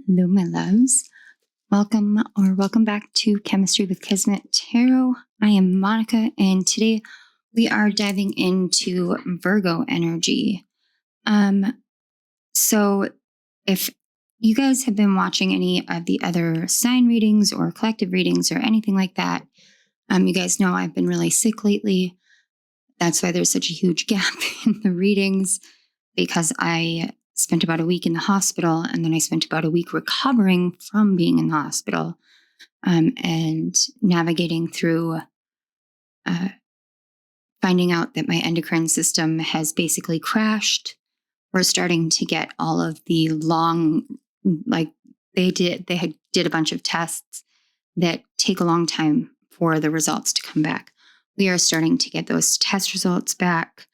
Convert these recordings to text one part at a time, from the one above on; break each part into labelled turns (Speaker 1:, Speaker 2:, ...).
Speaker 1: Hello, my loves. Welcome back to Chemistry with Kismet Tarot. I am Monica, and today we are diving into Virgo energy. So if you guys have been watching any of the other sign readings or collective readings or anything like that, you guys know I've been really sick lately. That's why there's such a huge gap in the readings, because I spent about a week in the hospital, and then I spent about a week recovering from being in the hospital, and navigating through finding out that my endocrine system has basically crashed. We're starting to get all of the they did a bunch of tests that take a long time for the results to come back. We are starting to get those test results back.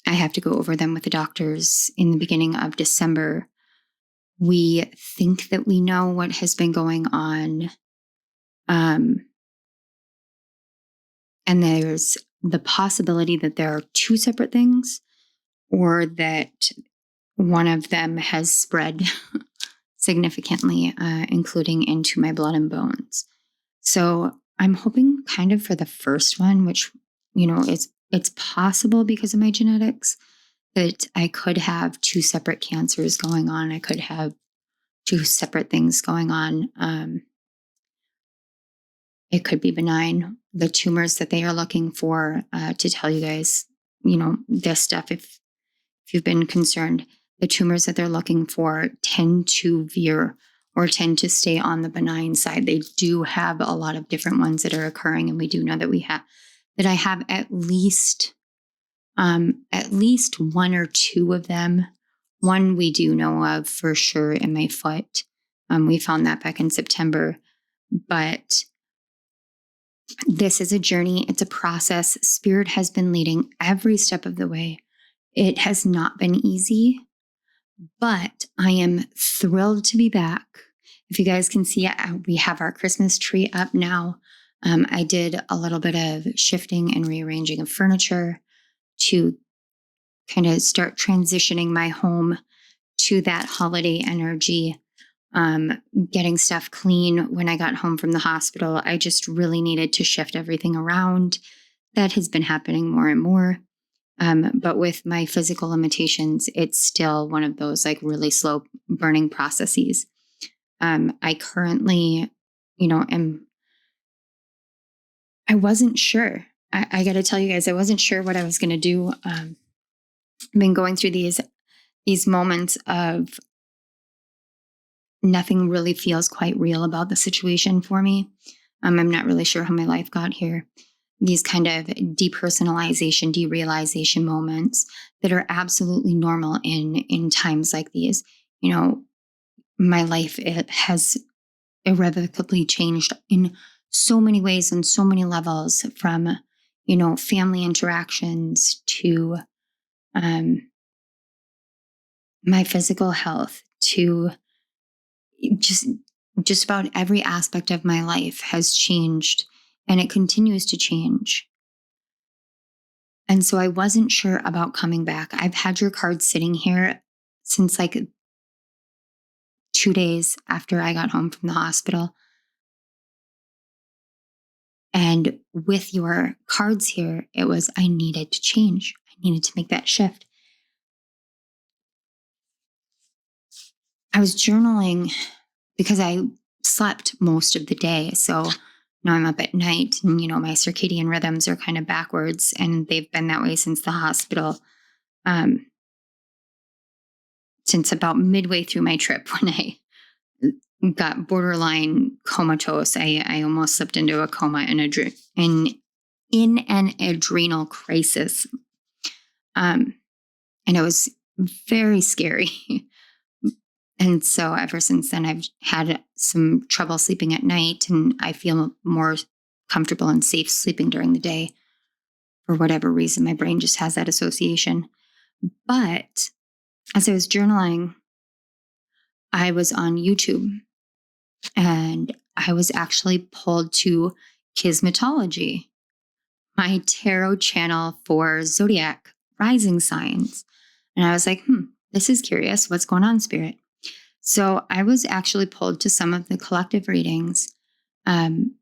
Speaker 1: I have to go over them with the doctors in the beginning of December. We think that we know what has been going on. And there's the possibility that there are two separate things, or that one of them has spread significantly, including into my blood and bones. So I'm hoping kind of for the first one, which, it's possible because of my genetics that I could have two separate cancers going on. I could have two separate things going on. It could be benign. The tumors that they are looking for, to tell you guys, this stuff, if you've been concerned, the tumors that they're looking for tend to veer or tend to stay on the benign side. They do have a lot of different ones that are occurring, and we do know that I have at least one or two of them. One we do know of for sure in my foot. We found that back in September, but this is a journey. It's a process. Spirit has been leading every step of the way. It has not been easy, but I am thrilled to be back. If you guys can see, we have our Christmas tree up now. I did a little bit of shifting and rearranging of furniture to kind of start transitioning my home to that holiday energy. Getting stuff clean when I got home from the hospital. I just really needed to shift everything around. That has been happening more and more. But with my physical limitations, it's still one of those really slow burning processes. I currently, I wasn't sure. I got to tell you guys, I wasn't sure what I was going to do. I've been going through these moments of nothing really feels quite real about the situation for me. I'm not really sure how my life got here. These kind of depersonalization, derealization moments that are absolutely normal in times like these. My life, it has irrevocably changed in so many ways and so many levels, from, family interactions to my physical health, to just about every aspect of my life has changed, and it continues to change. And so I wasn't sure about coming back. I've had your cards sitting here since 2 days after I got home from the hospital. And with your cards here, it was, I needed to change. I needed to make that shift. I was journaling because I slept most of the day. So now I'm up at night, and, my circadian rhythms are kind of backwards, and they've been that way since the hospital. Since about midway through my trip, when I got borderline comatose. I almost slipped into a coma in an adrenal crisis. And it was very scary. And so ever since then, I've had some trouble sleeping at night, and I feel more comfortable and safe sleeping during the day. For whatever reason, my brain just has that association. But as I was journaling, I was on YouTube, and I was actually pulled to Kismetology, my tarot channel for zodiac rising signs. And I was like, this is curious. What's going on, Spirit? So I was actually pulled to some of the collective readings. And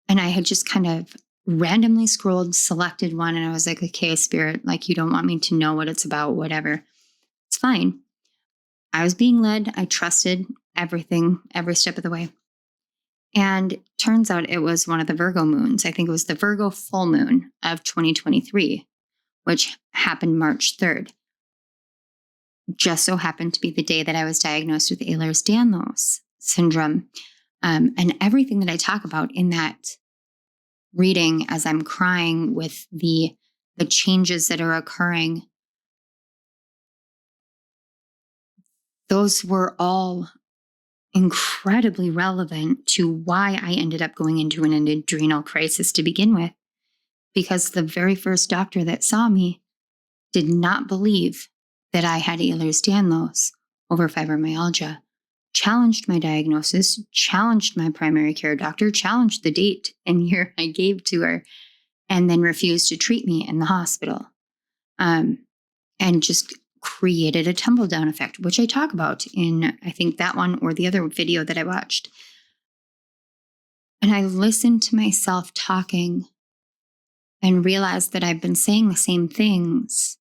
Speaker 1: I had just kind of randomly scrolled, selected one, and I was like, okay, Spirit, like, you don't want me to know what it's about, whatever. It's fine. I was being led. I trusted everything, every step of the way. And turns out it was one of the Virgo moons. I think it was the Virgo full moon of 2023, which happened March 3rd. Just so happened to be the day that I was diagnosed with Ehlers-Danlos syndrome. And everything that I talk about in that reading as I'm crying with the changes that are occurring, those were all incredibly relevant to why I ended up going into an adrenal crisis to begin with, because the very first doctor that saw me did not believe that I had Ehlers-Danlos over fibromyalgia, challenged my diagnosis, challenged my primary care doctor, challenged the date and year I gave to her, and then refused to treat me in the hospital. And just created a tumble down effect, which I talk about in, I think, that one or the other video that I watched. And I listened to myself talking and realized that I've been saying the same things.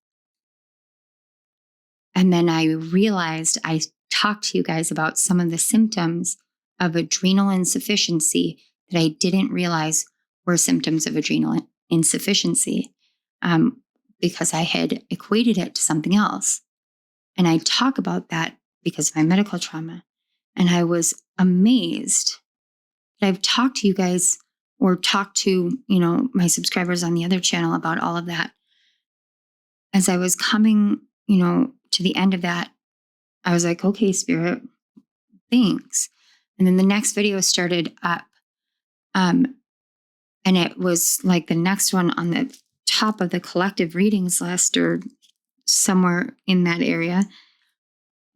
Speaker 1: And then I realized I talked to you guys about some of the symptoms of adrenal insufficiency that I didn't realize were symptoms of adrenal insufficiency. Because I had equated it to something else. And I talk about that because of my medical trauma. And I was amazed that I've talked to you guys or talked to, my subscribers on the other channel about all of that. As I was coming, to the end of that, I was like, okay, Spirit, thanks. And then the next video started up. And it was like the next one on the top of the collective readings list or somewhere in that area,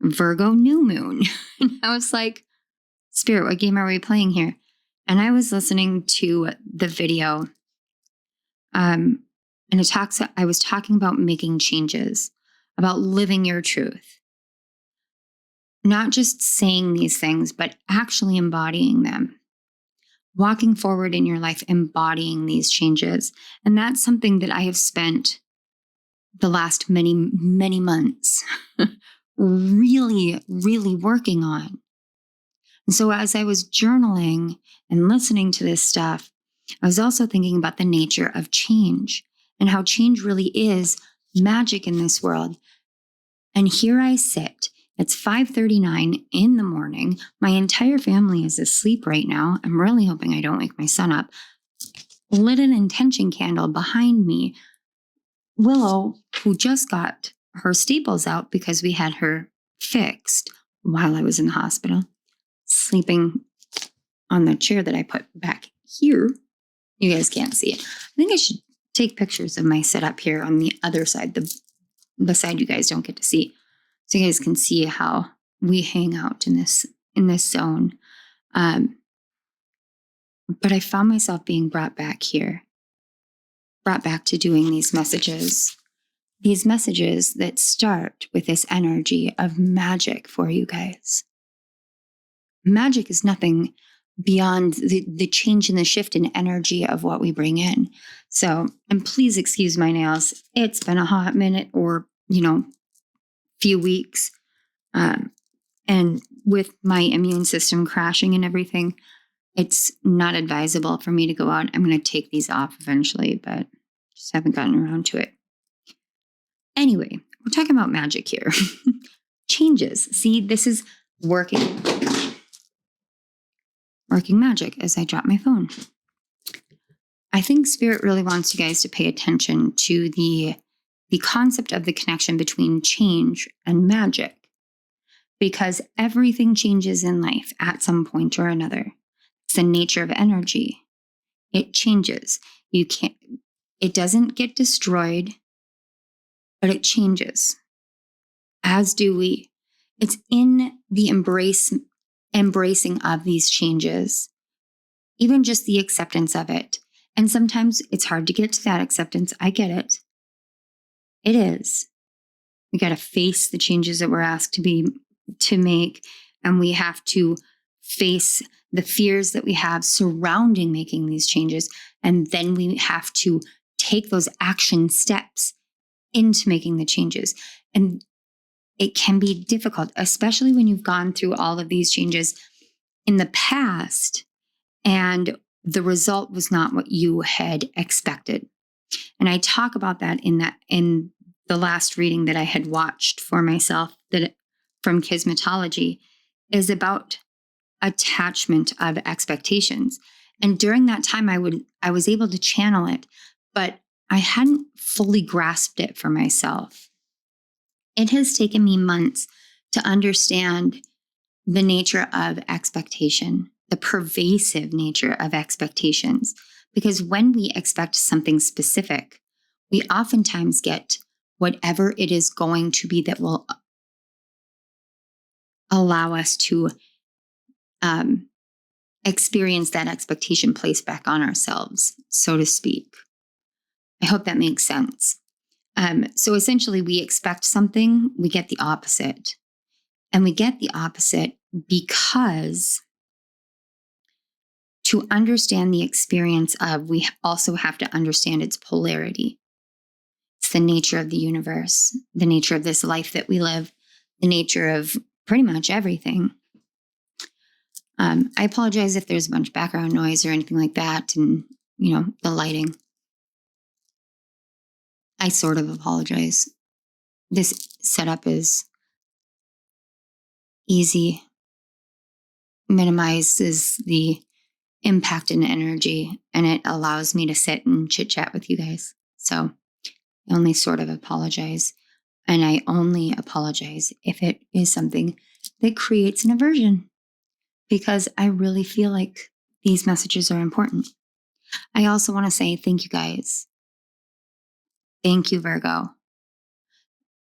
Speaker 1: Virgo new moon. And I was like, Spirit, what game are we playing here? And I was listening to the video. And I was talking about making changes, about living your truth. Not just saying these things, but actually embodying them. Walking forward in your life, embodying these changes. And that's something that I have spent the last many, many months really, really working on. And so as I was journaling and listening to this stuff, I was also thinking about the nature of change and how change really is magic in this world. And here I sit. It's 5:39 in the morning. My entire family is asleep right now. I'm really hoping I don't wake my son up. Lit an intention candle behind me. Willow, who just got her staples out because we had her fixed while I was in the hospital, sleeping on the chair that I put back here. You guys can't see it. I think I should take pictures of my setup here on the other side, the side you guys don't get to see, so you guys can see how we hang out in this zone. But I found myself being brought back here, brought back to doing these messages that start with this energy of magic for you guys. Magic is nothing beyond the change and the shift in energy of what we bring in. So, and please excuse my nails. It's been a hot minute or, few weeks. And with my immune system crashing and everything, it's not advisable for me to go out. I'm going to take these off eventually, but just haven't gotten around to it. Anyway, we're talking about magic here. Changes. See, this is working magic as I drop my phone. I think Spirit really wants you guys to pay attention to the concept of the connection between change and magic, because everything changes in life at some point or another. It's the nature of energy. It changes. It doesn't get destroyed, but it changes, as do we. It's in the embracing of these changes, even just the acceptance of it. And sometimes it's hard to get to that acceptance. I get it. It is. We got to face the changes that we're asked to make. and we have to face the fears that we have surrounding making these changes. And then we have to take those action steps into making the changes. And it can be difficult, especially when you've gone through all of these changes in the past and the result was not what you had expected. And I talk about that in the last reading that I had watched for myself from Kismetology is about attachment of expectations. And during that time, I was able to channel it, but I hadn't fully grasped it for myself. It has taken me months to understand the nature of expectation, the pervasive nature of expectations. Because when we expect something specific, we oftentimes get whatever it is going to be that will allow us to experience that expectation placed back on ourselves, so to speak. I hope that makes sense. So essentially, we expect something, we get the opposite. And we get the opposite because to understand the experience of, we also have to understand its polarity. It's the nature of the universe, the nature of this life that we live, the nature of pretty much everything. I apologize if there's a bunch of background noise or anything like that, and, the lighting. I sort of apologize. This setup is easy, minimizes the impact and energy, and it allows me to sit and chit chat with you guys. So I only sort of apologize. And I only apologize if it is something that creates an aversion, because I really feel like these messages are important. I also want to say thank you guys. Thank you, Virgo.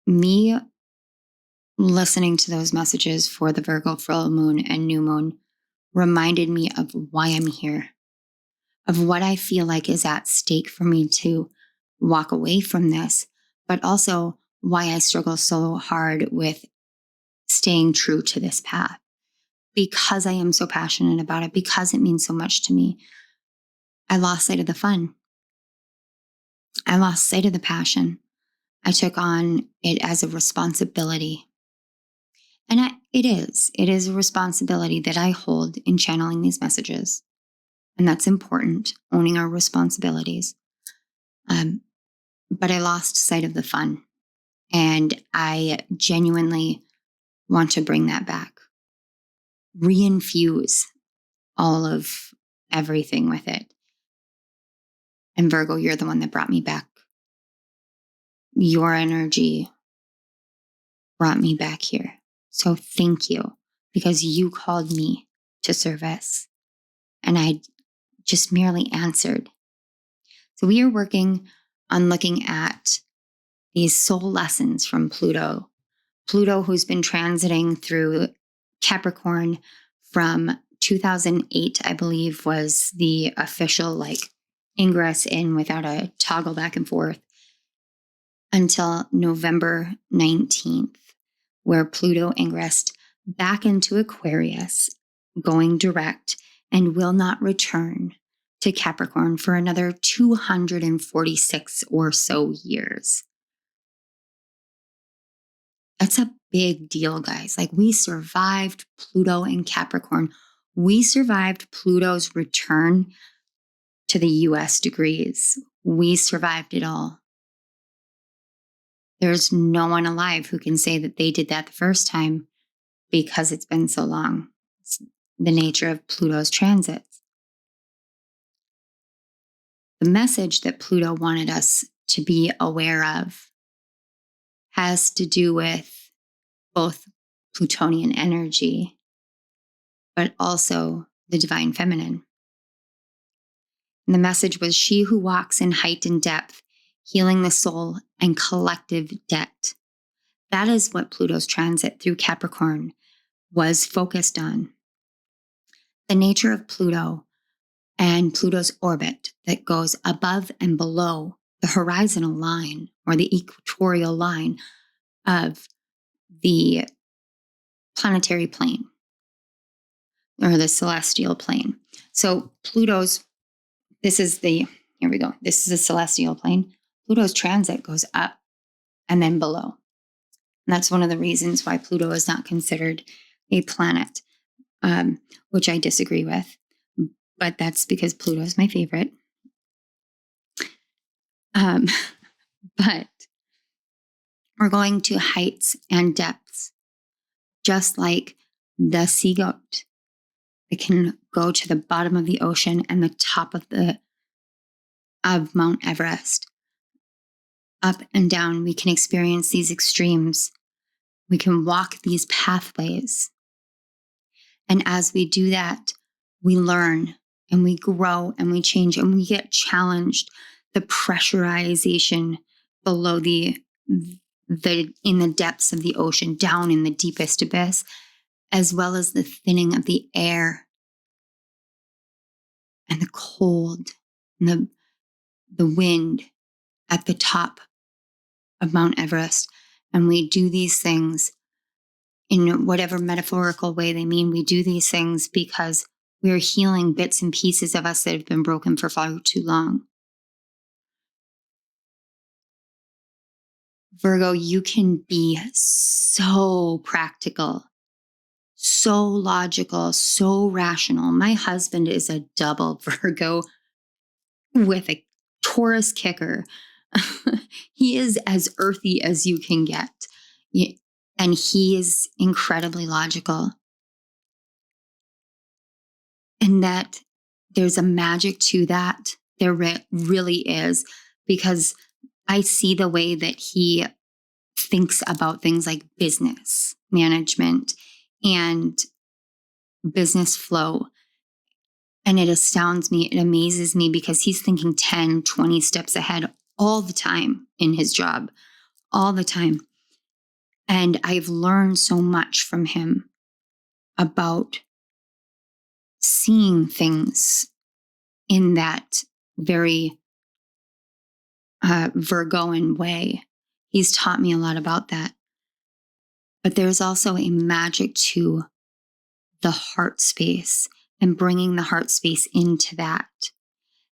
Speaker 1: Me listening to those messages for the Virgo full moon and new moon reminded me of why I'm here, of what I feel like is at stake for me to walk away from this, but also why I struggle so hard with staying true to this path, because I am so passionate about it, because it means so much to me. I lost sight of the fun. I lost sight of the passion. I took on it as a responsibility. And it is a responsibility that I hold in channeling these messages. And that's important, owning our responsibilities. But I lost sight of the fun. And I genuinely want to bring that back. Reinfuse all of everything with it. And Virgo, you're the one that brought me back. Your energy brought me back here. So thank you, because you called me to service. And I just merely answered. So we are working on looking at these soul lessons from Pluto. Pluto, who's been transiting through Capricorn from 2008, I believe, was the official ingress in without a toggle back and forth, until November 19th, where Pluto ingressed back into Aquarius, going direct, and will not return to Capricorn for another 246 or so years. That's a big deal, guys. We survived Pluto and Capricorn. We survived Pluto's return to the US degrees. We survived it all. There's no one alive who can say that they did that the first time, because it's been so long. It's the nature of Pluto's transits. The message that Pluto wanted us to be aware of has to do with both Plutonian energy, but also the divine feminine. And the message was, she who walks in height and depth, healing the soul and collective debt. That is what Pluto's transit through Capricorn was focused on. The nature of Pluto and Pluto's orbit that goes above and below the horizontal line, or the equatorial line of the planetary plane. or the celestial plane. So Pluto's, here we go. This is a celestial plane. Pluto's transit goes up and then below. And that's one of the reasons why Pluto is not considered a planet, which I disagree with. But that's because Pluto is my favorite. But we're going to heights and depths, just like the sea goat. It can go to the bottom of the ocean and the top of Mount Everest. Up and down, we can experience these extremes. We can walk these pathways. And as we do that, we learn and we grow and we change and we get challenged. The pressurization below in the depths of the ocean, down in the deepest abyss, as well as the thinning of the air and the cold and the wind at the top of Mount Everest. And we do these things in whatever metaphorical way they mean. We do these things because we're healing bits and pieces of us that have been broken for far too long. Virgo, you can be so practical, so logical, so rational. My husband is a double Virgo with a Taurus kicker. He is as earthy as you can get. And he is incredibly logical. And that there's a magic to that. There really is, because I see the way that he thinks about things like business management and business flow. And it astounds me, it amazes me, because he's thinking 10, 20 steps ahead all the time in his job, all the time. And I've learned so much from him about seeing things in that very Virgoan way. He's taught me a lot about that. But there's also a magic to the heart space and bringing the heart space into that.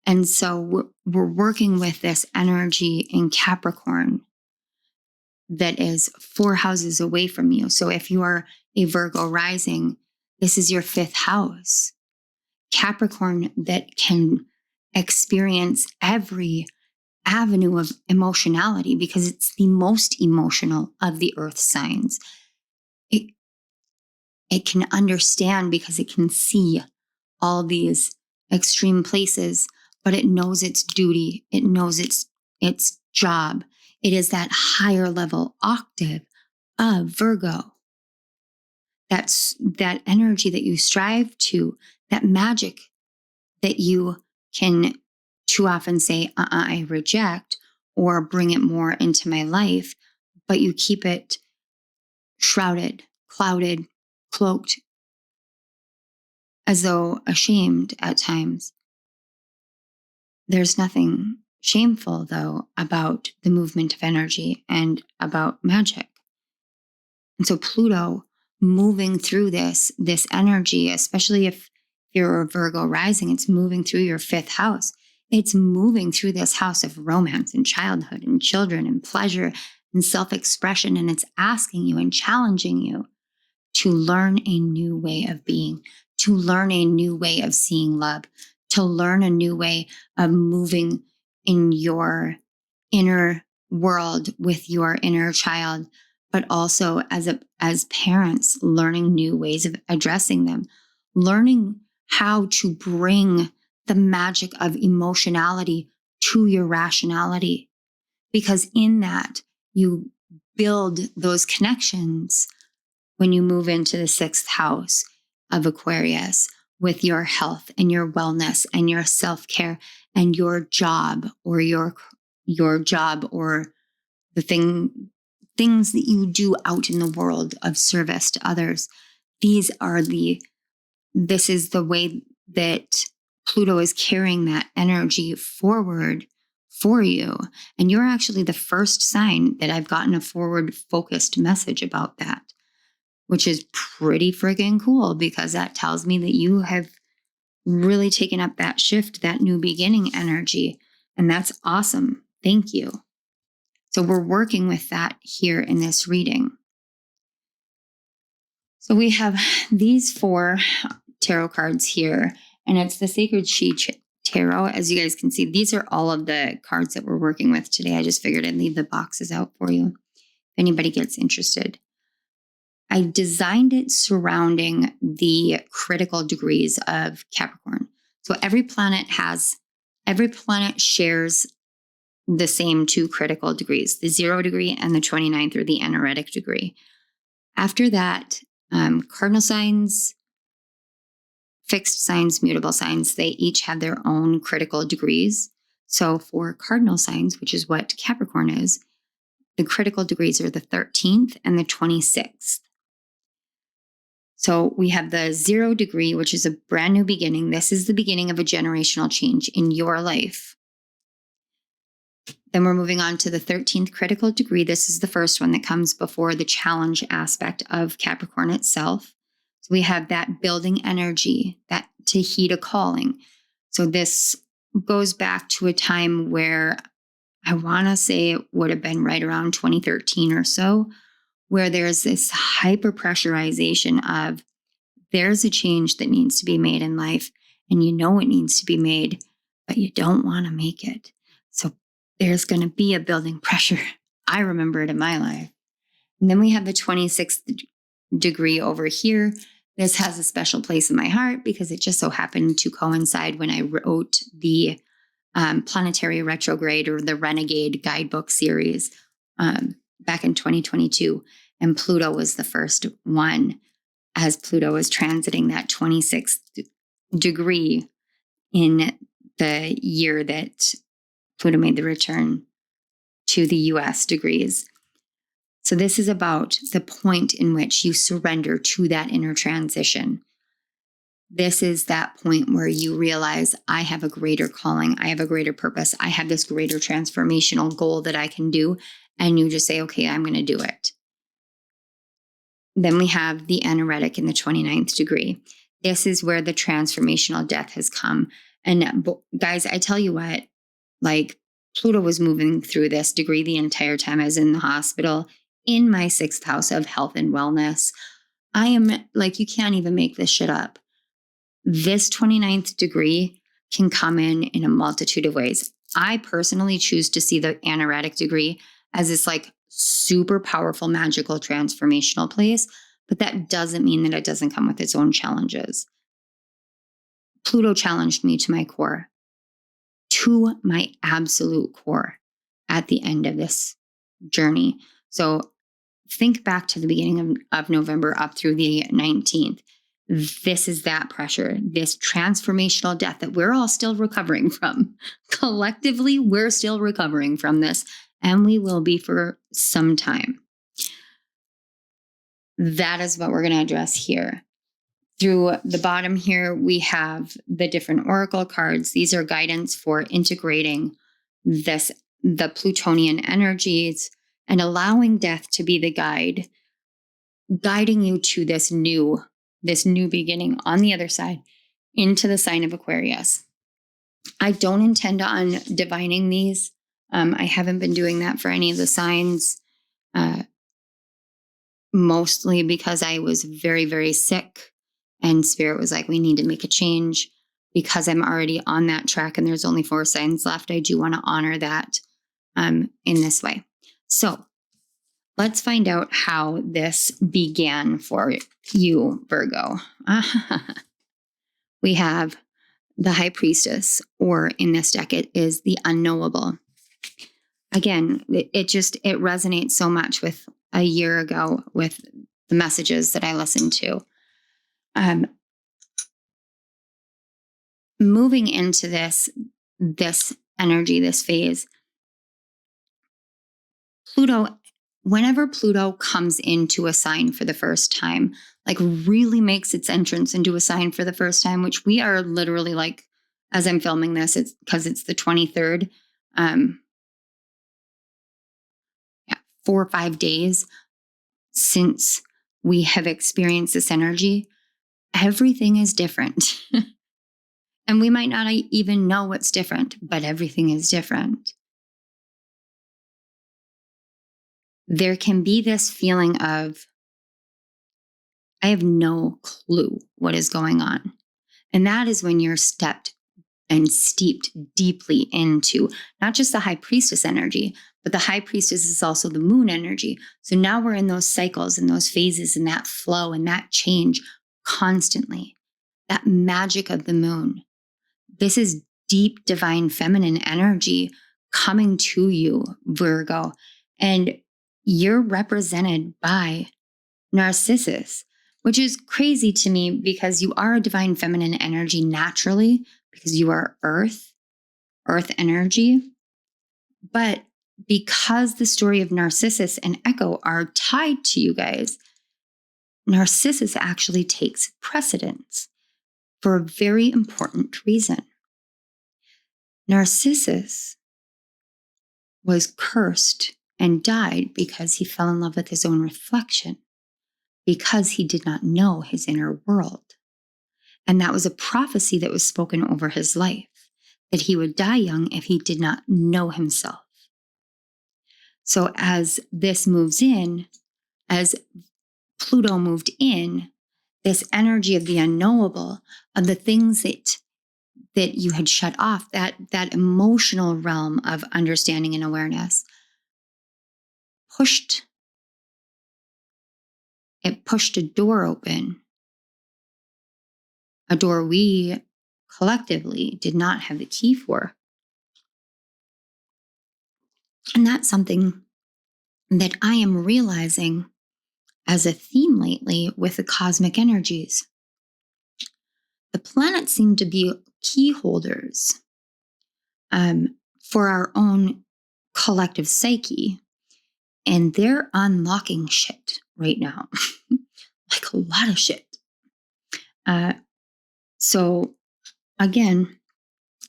Speaker 1: And so we're working with this energy in Capricorn that is 4 houses away from you. So if you are a Virgo rising, this is your 5th house. Capricorn that can experience every avenue of emotionality because it's the most emotional of the earth signs. It can understand because it can see all these extreme places, but it knows its duty. It knows its job. It is that higher level octave of Virgo. That's that energy that you strive to, that magic that you can too often say, I reject, or bring it more into my life, but you keep it shrouded, clouded, cloaked, as though ashamed at times. There's nothing shameful, though, about the movement of energy and about magic. And so Pluto moving through this energy, especially if you're a Virgo rising, it's moving through your 5th house. It's moving through this house of romance and childhood and children and pleasure and self-expression. And it's asking you and challenging you to learn a new way of being, to learn a new way of seeing love, to learn a new way of moving in your inner world with your inner child, but also as parents, learning new ways of addressing them, learning how to bring the magic of emotionality to your rationality. Because in that, you build those connections when you move into the 6th house of Aquarius with your health and your wellness and your self-care and your job or your job or the things that you do out in the world of service to others. This is the way that Pluto is carrying that energy forward for you. And you're actually the first sign that I've gotten a forward focused message about that. which is pretty freaking cool because that tells me that you have really taken up that shift, that new beginning energy. And that's awesome. Thank you. So we're working with that here in this reading. So we have these 4 tarot cards here, and it's the Sacred She Tarot. As you guys can see, these are all of the cards that we're working with today. I just figured I'd leave the boxes out for you if anybody gets interested. I designed it surrounding the critical degrees of Capricorn. So every planet shares the same 2 critical degrees, the 0 degree and the 29th or the anaretic degree. After that, cardinal signs, fixed signs, mutable signs, they each have their own critical degrees. So for cardinal signs, which is what Capricorn is, the critical degrees are the 13th and the 26th. So we have the 0 degree, which is a brand new beginning. This is the beginning of a generational change in your life. Then we're moving on to the 13th critical degree. This is the first one that comes before the challenge aspect of Capricorn itself. So we have that building energy, that to heed a calling. So this goes back to a time where I want to say it would have been right around 2013 or so, where there's this hyper pressurization of there's a change that needs to be made in life, and you know it needs to be made, but you don't want to make it. So there's going to be a building pressure. I remember it in my life. And then we have the 26th degree over here. This has a special place in my heart because it just so happened to coincide when I wrote the Planetary Retrograde or the Renegade guidebook series back in 2022. And Pluto was the first one, as Pluto was transiting that 26th degree in the year that Pluto made the return to the US degrees. So this is about the point in which you surrender to that inner transition. This is that point where you realize, I have a greater calling, I have a greater purpose, I have this greater transformational goal that I can do. And you just say, okay, I'm going to do it. Then we have the anaretic in the 29th degree. This is where the transformational death has come. And guys, I tell you what, like Pluto was moving through this degree the entire time I was in the hospital in my 6th house of health and wellness. I am like, you can't even make this shit up. This 29th degree can come in a multitude of ways. I personally choose to see the anaretic degree as this like super powerful, magical, transformational place, but that doesn't mean that it doesn't come with its own challenges. Pluto challenged me to my core, to my absolute core at the end of this journey. So think back to the beginning of November up through the 19th. This is that pressure, this transformational death that we're all still recovering from. Collectively, we're still recovering from this, and we will be for some time. That is what we're going to address here. Through the bottom here, we have the different oracle cards. These are guidance for integrating the Plutonian energies and allowing death to be the guide, guiding you to this new beginning on the other side into the sign of Aquarius. I don't intend on divining these. I haven't been doing that for any of the signs, mostly because I was very, very sick and Spirit was like, we need to make a change because I'm already on that track and there's only 4 signs left. I do want to honor that in this way. So let's find out how this began for you, Virgo. We have the High Priestess, or in this deck, it is the unknowable. Again, it resonates so much with a year ago with the messages that I listened to. Moving into this energy, this phase, whenever Pluto comes into a sign for the first time, like really makes its entrance into a sign for the first time, which we are literally like, as I'm filming this, it's because it's the 23rd, 4 or 5 days since we have experienced this energy, everything is different. And we might not even know what's different, but everything is different. There can be this feeling of, I have no clue what is going on. And that is when you're steeped deeply into not just the high priestess energy, but the high priestess is also the moon energy. So now we're in those cycles and those phases and that flow and that change constantly. That magic of the moon. This is deep divine feminine energy coming to you, Virgo. And you're represented by Narcissus, which is crazy to me because you are a divine feminine energy naturally, because you are earth energy. But because the story of Narcissus and Echo are tied to you guys, Narcissus actually takes precedence for a very important reason. Narcissus was cursed and died because he fell in love with his own reflection, because he did not know his inner world. And that was a prophecy that was spoken over his life, that he would die young if he did not know himself. So as this moves in, as Pluto moved in, this energy of the unknowable, of the things that you had shut off, that emotional realm of understanding and awareness, pushed a door open, a door we collectively did not have the key for. And that's something that I am realizing as a theme lately with the cosmic energies. The planets seem to be key holders for our own collective psyche, and they're unlocking shit right now, like a lot of shit. So again,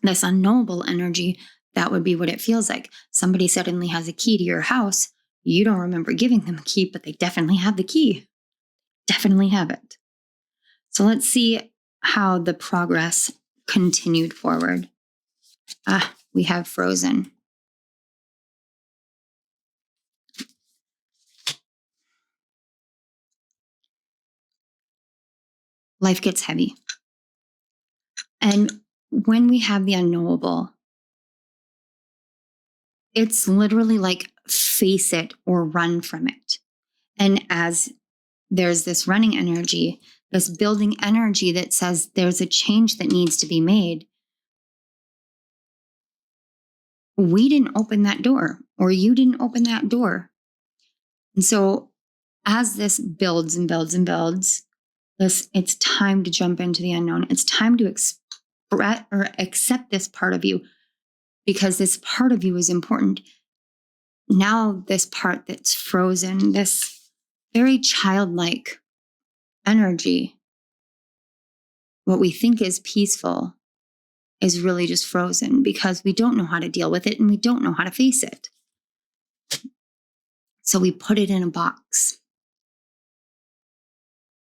Speaker 1: this unknowable energy, that would be what it feels like. Somebody suddenly has a key to your house. You don't remember giving them a key, but they definitely have the key. Definitely have it. So let's see how the progress continued forward. We have Frozen. Life gets heavy. And when we have the unknowable, it's literally like face it or run from it. And as there's this running energy, this building energy that says there's a change that needs to be made, we didn't open that door, or you didn't open that door. And so as this builds and builds and builds, it's time to jump into the unknown. It's time to express or accept this part of you, because this part of you is important. Now this part that's frozen, this very childlike energy, what we think is peaceful is really just frozen because we don't know how to deal with it and we don't know how to face it. So we put it in a box.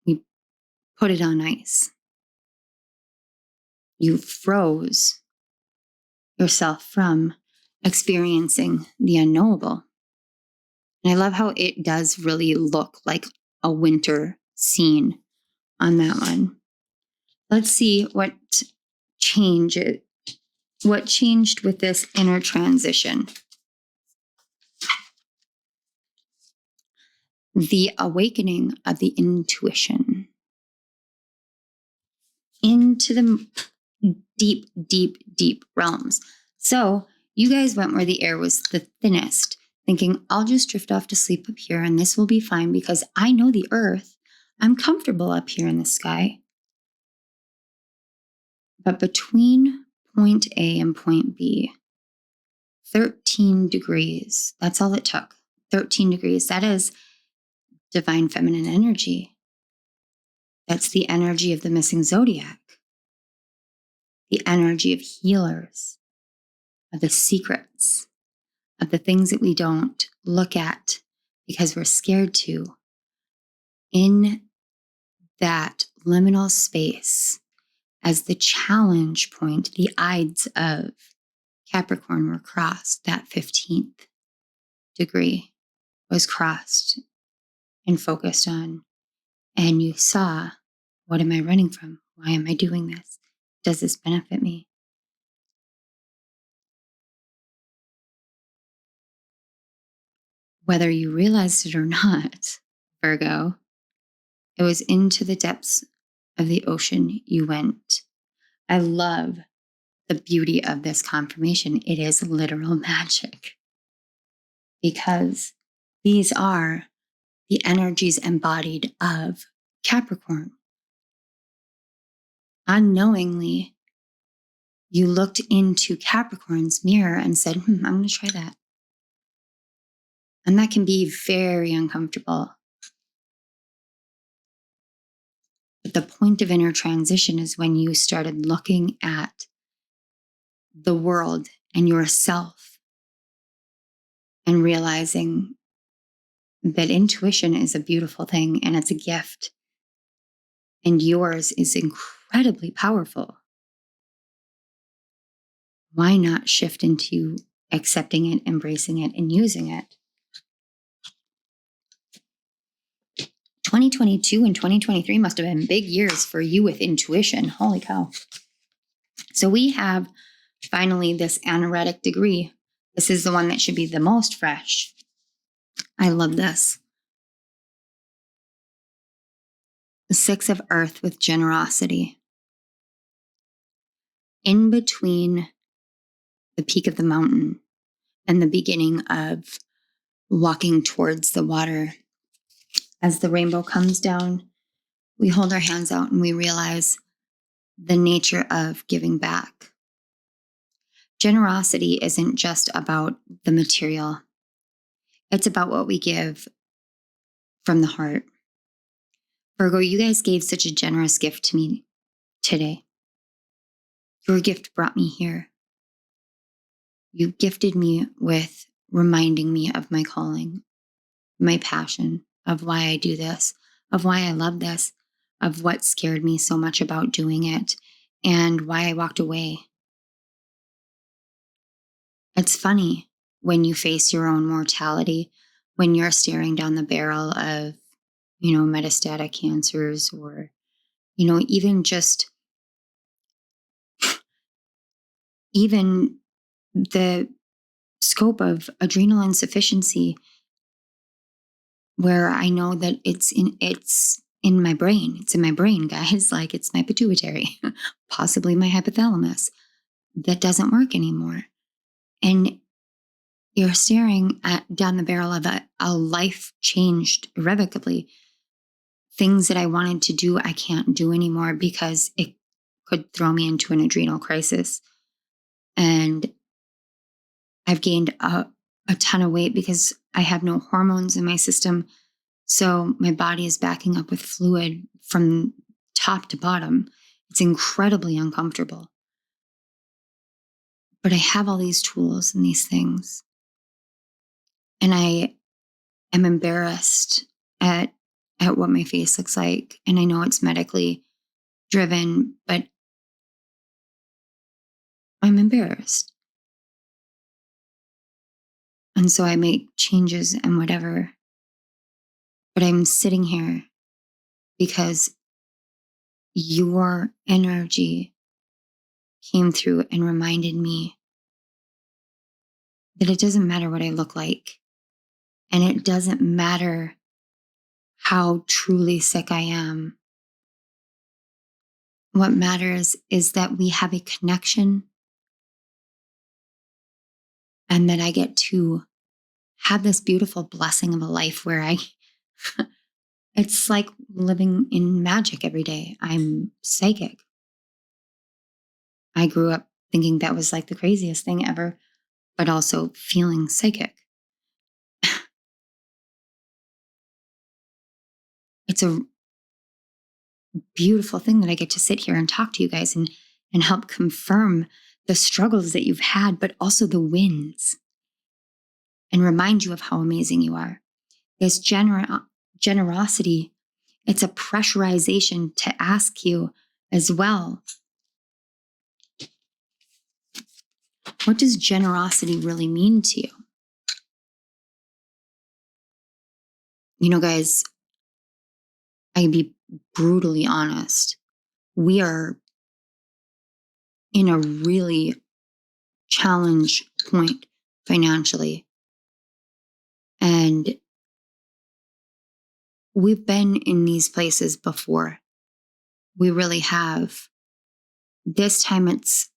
Speaker 1: We put it on ice. You froze yourself from experiencing the unknowable. And I love how it does really look like a winter scene on that one. Let's see what changed with this inner transition. The awakening of the intuition into the deep, deep, deep realms. So you guys went where the air was the thinnest, thinking, I'll just drift off to sleep up here and this will be fine because I know the earth. I'm comfortable up here in the sky. But between point A and point B, 13 degrees, that's all it took. 13 degrees. That is divine feminine energy. That's the energy of the missing zodiac. The energy of healers, of the secrets, of the things that we don't look at because we're scared to. in that liminal space, as the challenge point, the Ides of Capricorn were crossed, that 15th degree was crossed and focused on. And you saw, what am I running from? Why am I doing this? Does this benefit me? Whether you realized it or not, Virgo, it was into the depths of the ocean you went. I love the beauty of this confirmation. It is literal magic, because these are the energies embodied of Capricorn. Unknowingly, you looked into Capricorn's mirror and said, I'm going to try that. And that can be very uncomfortable. But the point of inner transition is when you started looking at the world and yourself and realizing that intuition is a beautiful thing and it's a gift. And yours is incredibly powerful. Why not shift into accepting it, embracing it, and using it? 2022 and 2023 must have been big years for you with intuition. Holy cow. So we have finally this anaretic degree. This is the one that should be the most fresh. I love this. The 6 of Earth with generosity. In between the peak of the mountain and the beginning of walking towards the water, as the rainbow comes down, we hold our hands out and we realize the nature of giving back. Generosity isn't just about the material. It's about what we give from the heart. Virgo, you guys gave such a generous gift to me today. Your gift brought me here. You gifted me with reminding me of my calling, my passion, of why I do this, of why I love this, of what scared me so much about doing it, and why I walked away. It's funny when you face your own mortality, when you're staring down the barrel of, metastatic cancers, or, even just, even the scope of adrenal insufficiency, where I know that it's in my brain. It's in my brain, guys. Like, it's my pituitary, possibly my hypothalamus, that doesn't work anymore. And you're staring down the barrel of a life changed irrevocably. Things that I wanted to do, I can't do anymore because it could throw me into an adrenal crisis. And I've gained a ton of weight because I have no hormones in my system. So my body is backing up with fluid from top to bottom. It's incredibly uncomfortable. But I have all these tools and these things. And I am embarrassed at what my face looks like. And I know it's medically driven, but I'm embarrassed. And so I make changes and whatever. But I'm sitting here because your energy came through and reminded me that it doesn't matter what I look like. And it doesn't matter how truly sick I am. What matters is that we have a connection and that I get to have this beautiful blessing of a life where it's like living in magic every day. I'm psychic. I grew up thinking that was like the craziest thing ever, but also feeling psychic. It's a beautiful thing that I get to sit here and talk to you guys and help confirm the struggles that you've had, but also the wins, and remind you of how amazing you are. This generosity It's a pressurization to ask you as well, what does generosity really mean to you? You know, guys, I can be brutally honest. We are in a really challenge point financially. And we've been in these places before. We really have. This time it's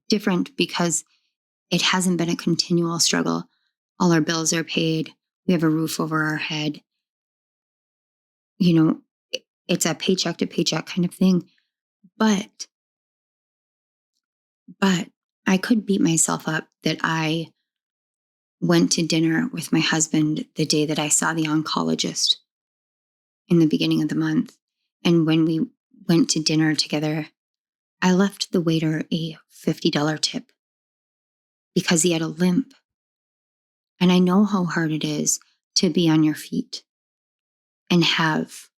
Speaker 1: different because it hasn't been a continual struggle. All our bills are paid. We have a roof over our head. You know, it's a paycheck to paycheck kind of thing. But I could beat myself up that I went to dinner with my husband the day that I saw the oncologist in the beginning of the month. And when we went to dinner together, I left the waiter a $50 tip because he had a limp. And I know how hard it is to be on your feet and have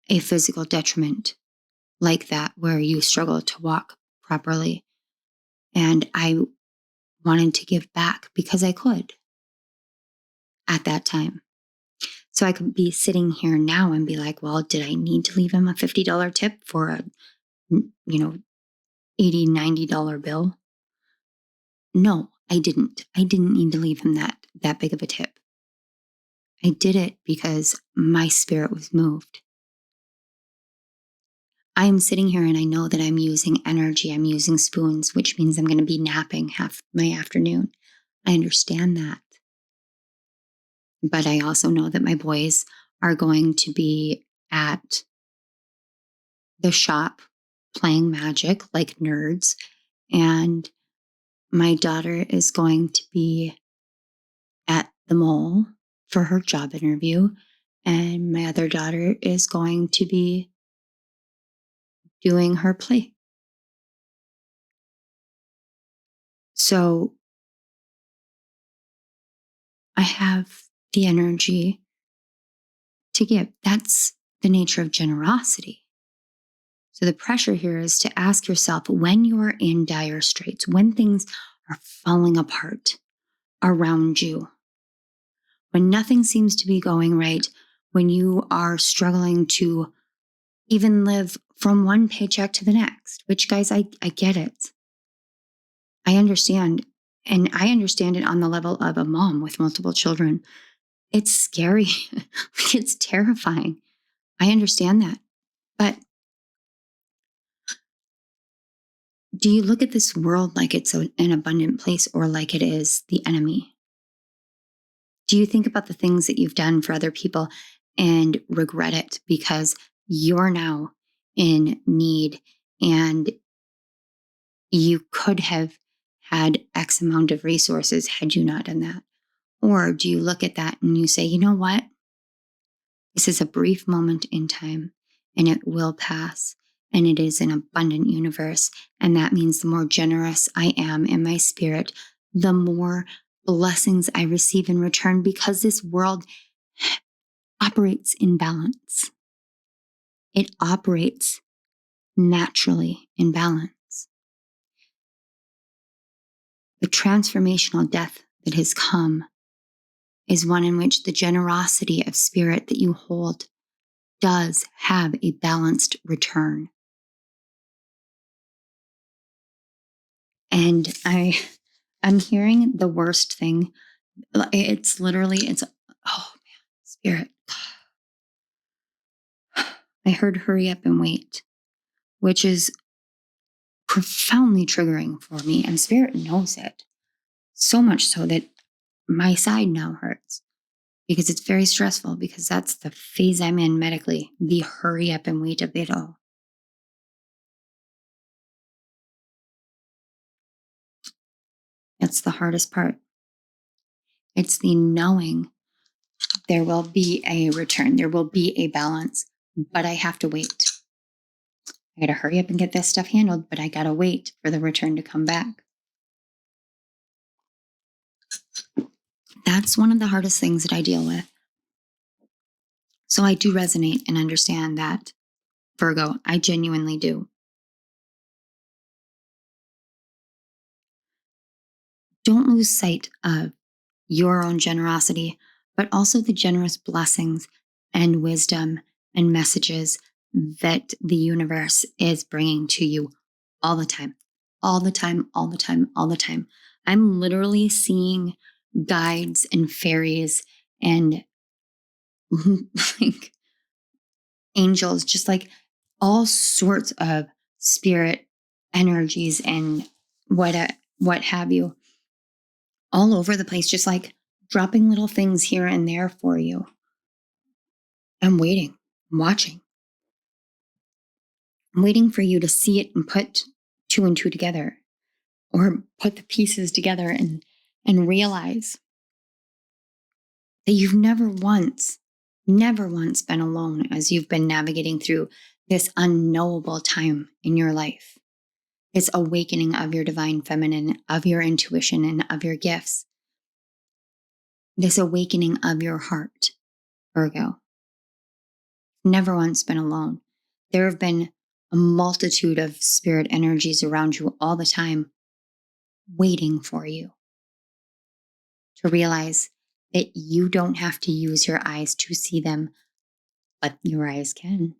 Speaker 1: a physical detriment like that where you struggle to walk properly. And I wanted to give back because I could at that time. So I could be sitting here now and be like, well, did I need to leave him a $50 tip for a, $80, $90 bill? No, I didn't. I didn't need to leave him that big of a tip. I did it because my spirit was moved. I'm sitting here and I know that I'm using energy. I'm using spoons, which means I'm going to be napping half my afternoon. I understand that. But I also know that my boys are going to be at the shop playing magic like nerds. And my daughter is going to be at the mall for her job interview. And my other daughter is going to be doing her play. So I have the energy to give. That's the nature of generosity. So the pressure here is to ask yourself, when you're in dire straits, when things are falling apart around you, when nothing seems to be going right, when you are struggling to even live from one paycheck to the next, which, guys, I get it. I understand. And I understand it on the level of a mom with multiple children. It's scary. It's terrifying. I understand that. But do you look at this world like it's an abundant place or like it is the enemy? Do you think about the things that you've done for other people and regret it because you're now in need and you could have had X amount of resources had you not done that? Or do you look at that and you say, you know what? This is a brief moment in time and it will pass. And it is an abundant universe. And that means the more generous I am in my spirit, the more blessings I receive in return, because this world operates in balance. It operates naturally in balance. The transformational death that has come is one in which the generosity of spirit that you hold does have a balanced return. And I'm hearing the worst thing. It's oh man, spirit. I heard hurry up and wait, which is profoundly triggering for me. And spirit knows it. So much so that my side now hurts because it's very stressful, because that's the phase I'm in medically, the hurry up and wait of it all. That's the hardest part. It's the knowing there will be a return, there will be a balance, but I have to wait. I got to hurry up and get this stuff handled, but I got to wait for the return to come back. That's one of the hardest things that I deal with. So I do resonate and understand that, Virgo. I genuinely do. Don't lose sight of your own generosity, but also the generous blessings and wisdom and messages that the universe is bringing to you all the time, all the time, all the time, all the time. I'm literally seeing guides and fairies and like angels, just like all sorts of spirit energies and what have you, all over the place, just like dropping little things here and there for you. I'm waiting, I'm watching. I'm waiting for you to see it and put two and two together, or put the pieces together and realize that you've never once been alone as you've been navigating through this unknowable time in your life. This awakening of your divine feminine, of your intuition, and of your gifts. This awakening of your heart, Virgo. Never once been alone. There have been a multitude of spirit energies around you all the time, waiting for you to realize that you don't have to use your eyes to see them, but your eyes can.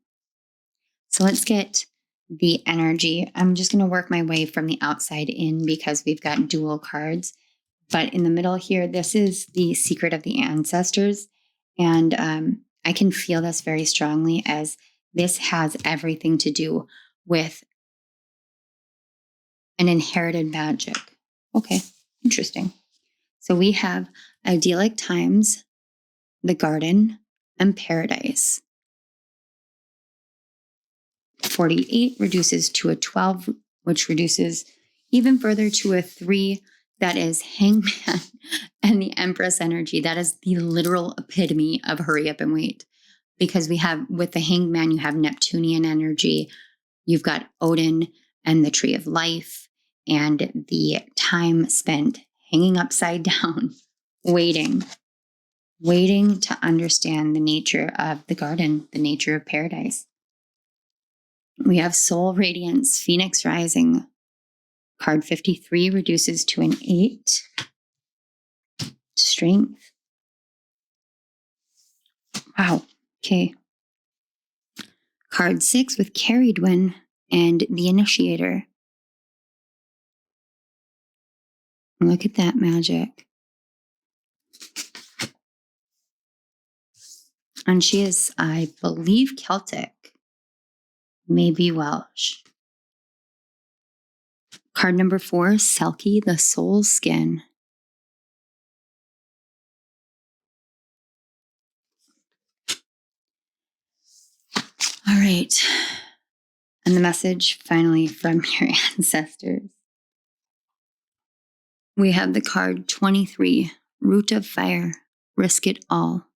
Speaker 1: So let's get the energy. I'm just going to work my way from the outside in because we've got dual cards. But in the middle here, this is the secret of the ancestors. And I can feel this very strongly, as this has everything to do with an inherited magic. Okay, interesting. So we have idyllic times, the garden, and paradise. 48 reduces to a 12, which reduces even further to a 3. That is Hangman and the Empress energy. That is the literal epitome of hurry up and wait. Because we have, with the Hangman, you have Neptunian energy. You've got Odin and the Tree of Life, and the time spent hanging upside down, waiting to understand the nature of the garden, the nature of paradise. We have Soul Radiance, Phoenix Rising. Card 53 reduces to an 8. Strength. Wow. Okay. Card 6 with Carried One and the Initiator. Look at that magic. And she is, I believe, Celtic. Maybe Welsh. Card number 4, Selkie, the Soul Skin. All right. And the message finally from your ancestors. We have the card 23, Root of Fire, Risk It All.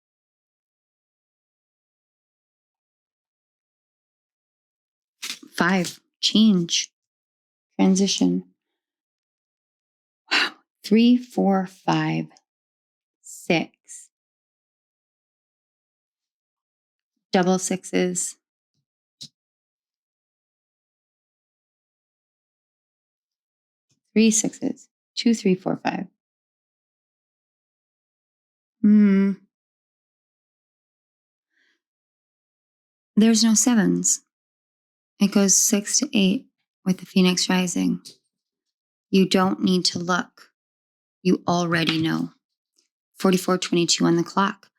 Speaker 1: Five, change, transition. Wow. 3, 4, 5, 6. Double sixes. 3 sixes. 2, 3, 4, 5. There's no 7s. It goes 6 to 8 with the Phoenix Rising. You don't need to look. You already know. 44:22 on the clock.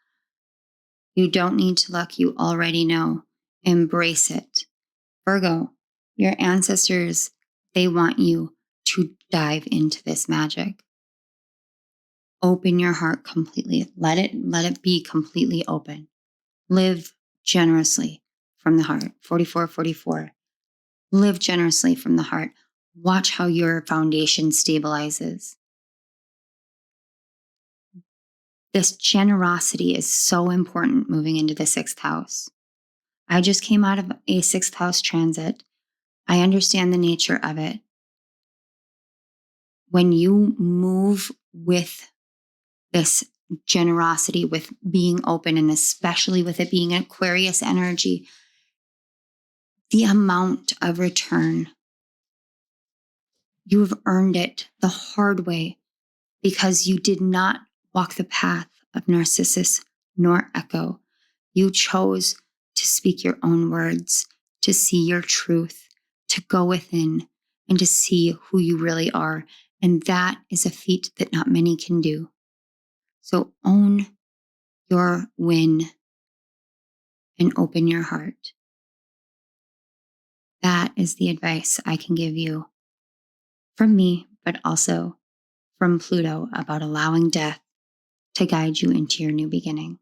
Speaker 1: You don't need to look. You already know. Embrace it. Virgo, your ancestors, they want you to dive into this magic. Open your heart completely. Let it be completely open. Live generously from the heart. 44:44. Live generously from the heart. Watch how your foundation stabilizes. This generosity is so important moving into the 6th house. I just came out of a 6th house transit. I understand the nature of it. When you move with this generosity, with being open, and especially with it being Aquarius energy, the amount of return. You have earned it the hard way because you did not walk the path of Narcissus nor Echo. You chose to speak your own words, to see your truth, to go within, and to see who you really are. And that is a feat that not many can do. So own your win and open your heart. That is the advice I can give you from me, but also from Pluto, about allowing death to guide you into your new beginning.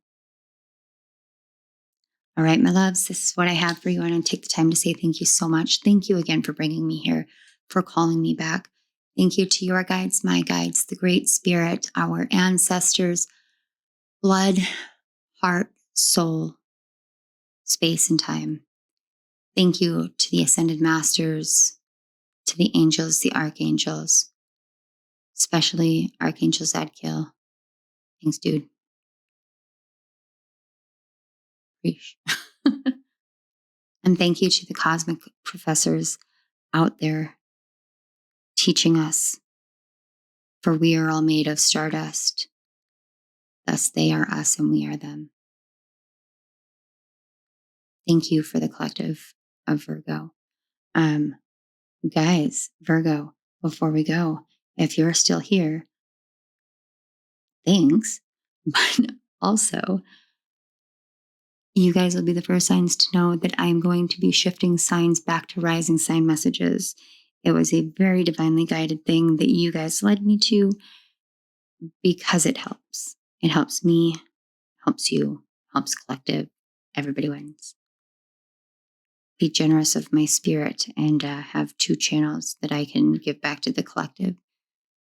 Speaker 1: All right, my loves, this is what I have for you. And I take the time to say thank you so much. Thank you again for bringing me here, for calling me back. Thank you to your guides, my guides, the Great Spirit, our ancestors, blood, heart, soul, space, and time. Thank you to the Ascended Masters, to the angels, the archangels, especially Archangel Zadkiel. Thanks, dude. Preach. And thank you to the cosmic professors out there teaching us, for we are all made of stardust. Thus they are us and we are them. Thank you for the collective of Virgo. Guys, Virgo, before we go, if you're still here, thanks. But also, you guys will be the first signs to know that I'm going to be shifting signs back to rising sign messages. It was a very divinely guided thing that you guys led me to, because it helps. It helps me, helps you, helps collective. Everybody wins. Be generous of my spirit and have 2 channels that I can give back to the collective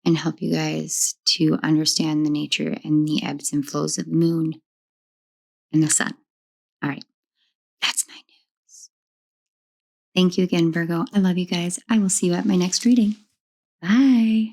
Speaker 1: and help you guys to understand the nature and the ebbs and flows of the moon and the sun. All right, that's my news. Thank you again, Virgo. I love you guys. I will see you at my next reading. Bye.